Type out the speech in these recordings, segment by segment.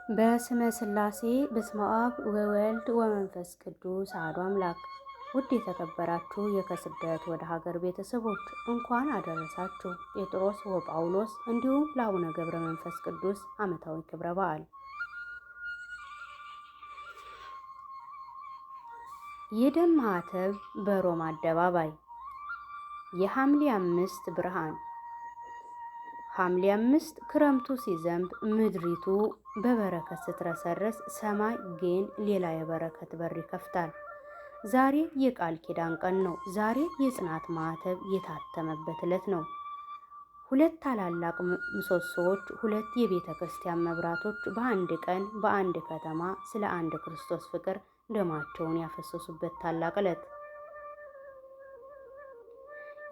በስመ ሥላሴ በስመ አብ ወወልድ ወመንፈስ ቅዱስ አሐዱ አምላክ። ውድ የተከበራችሁ የከስደት ወደ ሀገር ቤተሰቦች እንኳን አደረሳችሁ። ጴጥሮስ ወጳውሎስ እንዲሁም ለአቡነ ገብረ መንፈስ ቅዱስ ዓመታዊ ክብረ በዓል። የደም ማኅተብ በሮም አደባባይ። የሐምሌ 5 ብርሃን። ሐምሌ 5 ክረምቱ ሲዘንብ ምድሪቱ በበረከት ስትረሰርስ፣ ሰማይ ግን ሌላ የበረከት በር ይከፍታል። ዛሬ የቃል ኪዳን ቀን ነው። ዛሬ የጽናት ማኅተብ የታተመበት ዕለት ነው። ሁለት ታላላቅ ምሰሶዎች፣ ሁለት የቤተ ክርስቲያን መብራቶች በአንድ ቀን በአንድ ከተማ ስለ አንድ ክርስቶስ ፍቅር ደማቸውን ያፈሰሱበት ታላቅ ዕለት።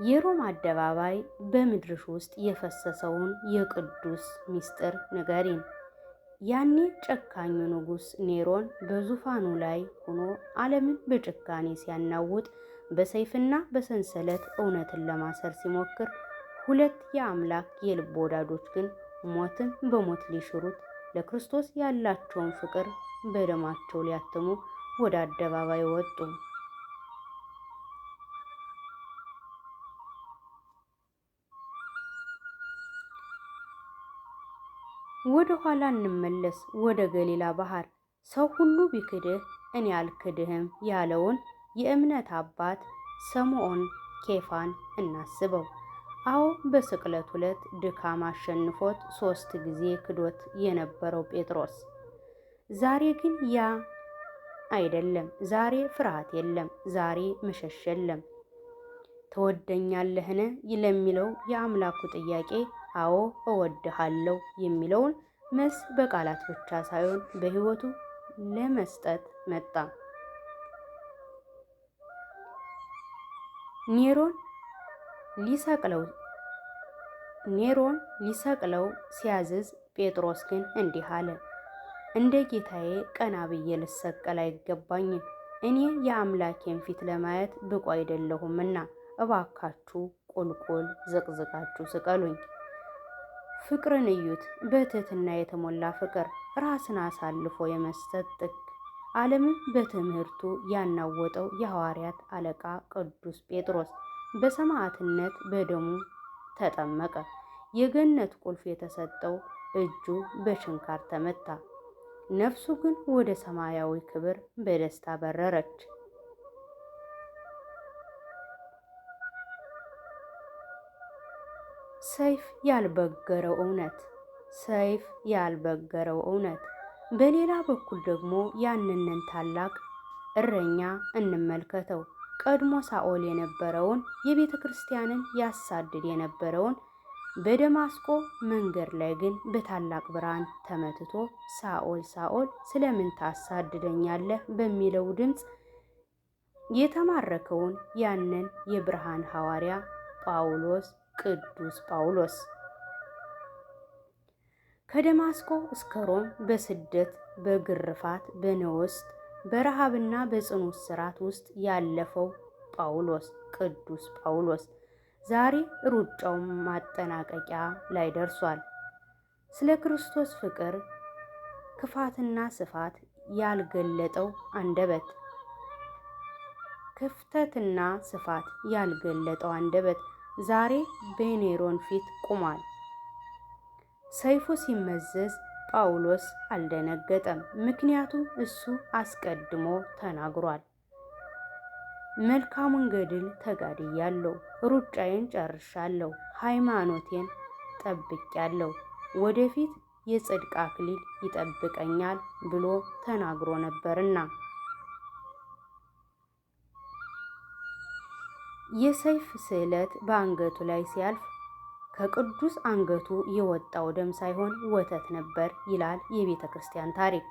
የሮም አደባባይ በምድርሽ ውስጥ የፈሰሰውን የቅዱስ ምስጢር ንገሪን። ያኔ ጨካኙ ንጉሥ ኔሮን በዙፋኑ ላይ ሆኖ ዓለምን በጭካኔ ሲያናውጥ፣ በሰይፍና በሰንሰለት እውነትን ለማሰር ሲሞክር፣ ሁለት የአምላክ የልብ ወዳጆች ግን ሞትን በሞት ሊሽሩት፣ ለክርስቶስ ያላቸውን ፍቅር በደማቸው ሊያትሙ ወደ አደባባይ ወጡ። ወደ ኋላ እንመለስ፣ ወደ ገሊላ ባህር። ሰው ሁሉ ቢክድህ እኔ አልክድህም ያለውን የእምነት አባት ስምዖን ኬፋን እናስበው። አዎ፣ በስቅለት ዕለት ድካም አሸንፎት 3 ጊዜ ክዶት የነበረው ጴጥሮስ። ዛሬ ግን ያ አይደለም። ዛሬ ፍርሃት የለም። ዛሬ መሸሽ የለም። ትወደኛለህን ለሚለው የአምላኩ ጥያቄ አዎ እወድሃለሁ የሚለውን መልስ በቃላት ብቻ ሳይሆን በሕይወቱ ለመስጠት መጣ። ኔሮን ሊሰቅለው ሲያዝዝ፣ ጴጥሮስ ግን እንዲህ አለ፣ እንደ ጌታዬ ቀና ብዬ ልሰቀል አይገባኝም። እኔ የአምላኬን ፊት ለማየት ብቁ አይደለሁምና እባካችሁ ቁልቁል ዘቅዝቃችሁ ስቀሉኝ። ፍቅርን እዩት፣ በትህትና የተሞላ ፍቅር፣ ራስን አሳልፎ የመስጠት ጥግ። ዓለምን በትምህርቱ ያናወጠው የሐዋርያት አለቃ ቅዱስ ጴጥሮስ በሰማዕትነት በደሙ ተጠመቀ። የገነት ቁልፍ የተሰጠው እጁ በችንካር ተመታ። ነፍሱ ግን ወደ ሰማያዊ ክብር በደስታ በረረች። ሰይፍ ያልበገረው እውነት። በሌላ በኩል ደግሞ ያንንን ታላቅ እረኛ እንመልከተው። ቀድሞ ሳኦል የነበረውን የቤተ ክርስቲያንን ያሳድድ የነበረውን በደማስቆ መንገድ ላይ ግን በታላቅ ብርሃን ተመትቶ ሳኦል ሳኦል ስለምን ታሳድደኛለህ በሚለው ድምፅ የተማረከውን ያንን የብርሃን ሐዋርያ ቅዱስ ጳውሎስ ከደማስቆ እስከ ሮም በስደት በግርፋት በነውስት በረሃብና በጽኑ እስራት ውስጥ ያለፈው ቅዱስ ጳውሎስ ዛሬ ሩጫው ማጠናቀቂያ ላይ ደርሷል። ስለ ክርስቶስ ፍቅር ክፋትና ስፋት ያልገለጠው አንደበት ዛሬ በኔሮን ፊት ቆሟል። ሰይፉ ሲመዘዝ ጳውሎስ አልደነገጠም። ምክንያቱም እሱ አስቀድሞ ተናግሯል። መልካሙን ገድል ተጋድያለሁ፣ ሩጫዬን ጨርሻለሁ፣ ሃይማኖቴን ጠብቄያለሁ፣ ወደፊት የጽድቅ አክሊል ይጠብቀኛል ብሎ ተናግሮ ነበርና። የሰይፍ ስለት በአንገቱ ላይ ሲያልፍ ከቅዱስ አንገቱ የወጣው ደም ሳይሆን ወተት ነበር ይላል የቤተ ክርስቲያን ታሪክ።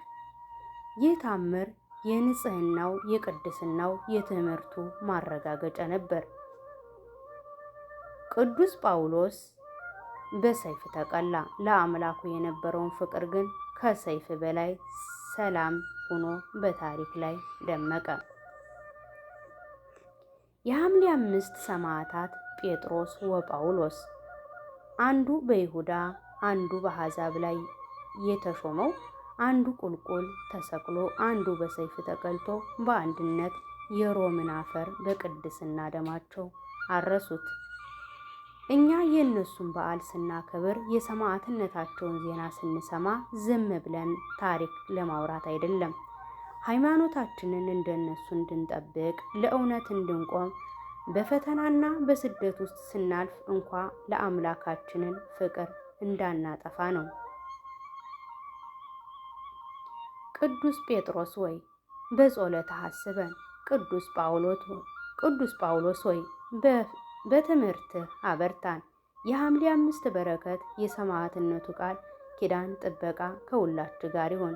ይህ ታምር የንጽህናው፣ የቅድስናው፣ የትምህርቱ ማረጋገጫ ነበር። ቅዱስ ጳውሎስ በሰይፍ ተቀላ። ለአምላኩ የነበረውን ፍቅር ግን ከሰይፍ በላይ ሰላም ሆኖ በታሪክ ላይ ደመቀ። የሐምሌ 5 ሰማዕታት ጴጥሮስ ወጳውሎስ። አንዱ በይሁዳ አንዱ በአሕዛብ ላይ የተሾመው አንዱ ቁልቁል ተሰቅሎ አንዱ በሰይፍ ተቀልቶ በአንድነት የሮምን አፈር በቅድስና ደማቸው አረሱት። እኛ የእነሱን በዓል ስናከብር የሰማዕትነታቸውን ዜና ስንሰማ ዝም ብለን ታሪክ ለማውራት አይደለም። ሃይማኖታችንን እንደነሱ እንድንጠብቅ፣ ለእውነት እንድንቆም፣ በፈተናና በስደት ውስጥ ስናልፍ እንኳ ለአምላካችንን ፍቅር እንዳናጠፋ ነው። ቅዱስ ጴጥሮስ ሆይ በጸሎትህ አስበን። ቅዱስ ጳውሎስ ሆይ በትምህርትህ አበርታን። የሐምሌ 5 በረከት የሰማዕትነቱ ቃል ኪዳን ጥበቃ ከሁላችን ጋር ይሁን።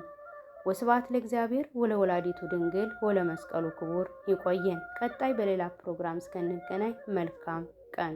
ወስብሐት ለእግዚአብሔር ወለወላዲቱ ድንግል ወለመስቀሉ ክቡር። ይቆየን። ቀጣይ በሌላ ፕሮግራም እስከንገናኝ መልካም ቀን